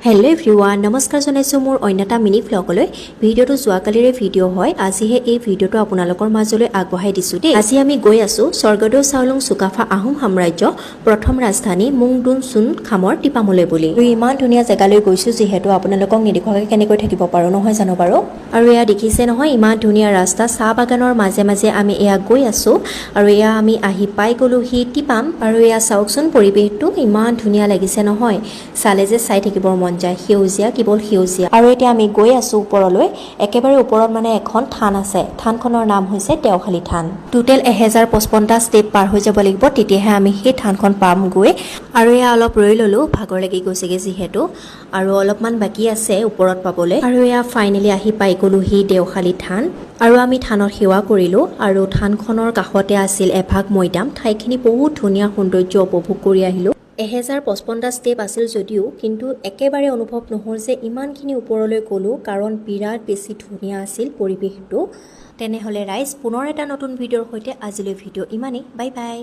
hello everyone नमस्कार जनाइছো मोर अन्यटा mini व्लगলৈ ভিডিওটো যোৱাকালিৰে video হয় আজিহে এই ভিডিওটো আপোনালোকৰ মাজলৈ আগবঢ়াই দিছো দেই আজি আমি গৈ আছো স্বৰ্গদেউ চাওলুং চুকাফা আহোম সাম্ৰাজ্য প্ৰথম ৰাজধানী মুংডুন চুন খামৰ টিপামলৈ বুলি ইমান ধুনীয়া জেগালৈ গৈছো যেহেতু আপোনালোকক নিদেখাকৈ কেনেকৈ থাকিব পাৰো নহয় জানো বাৰু আৰু এয়া দেখিছে নহয় ইমান ধুনীয়া ৰাস্তা চাহ বাগানৰ মাজে মাজে আমি এয়া গৈ আছো আৰু এয়া আমি আহি পাই গলো হি টিপাম আৰু এয়া চাওকচোন পৰিবেশটো ইমান ধুনীয়া লাগিছে নহয় চালে যে চাই থাকিবৰ মন যায় সেউজিয়া কেৱল সেউজিয়া আৰু এতিয়া আমি গৈ আছো ওপৰলৈ একেবাৰে ওপৰত মানে এখন থান আছে থানখনৰ নাম হৈছে দেওখালি থান টোটেল 1055টা ষ্টেপ পাৰ হৈ যাব লাগিব তেতিয়াহে আমি সেই থানখন পাম গৈ আৰু এয়া অলপ ৰৈ ললো ভাগৰ লাগি গৈছেগে যিহেতু আৰু অলপমান বাকি আছে ওপৰত পাবলৈ আৰু এয়া ফাইনেলি আহি পাই গলো হি দেওখালি থান আৰু আমি থানৰ সেৱা কৰিলো আৰু থানখনৰ কাষতে আছিল এভাগ মৈদাম ঠাইখিনি বহুত ধুনীয়া সৌন্দৰ্য উপভোগ কৰি আহিলো 1055টা ষ্টেপ আছিল যদিও কিন্তু একেবাৰে অনুভৱ নহল যে ইমানখিনি ওপৰলৈ গলো কাৰণ বিৰাট বেছি ধুনীয়া আছিল পৰিবেশটো তেনেহলে ৰাইজ পুনৰ এটা নতুন ভিডিওৰ সৈতে আজিলৈ ভিডিও ইমানেই বাই বাই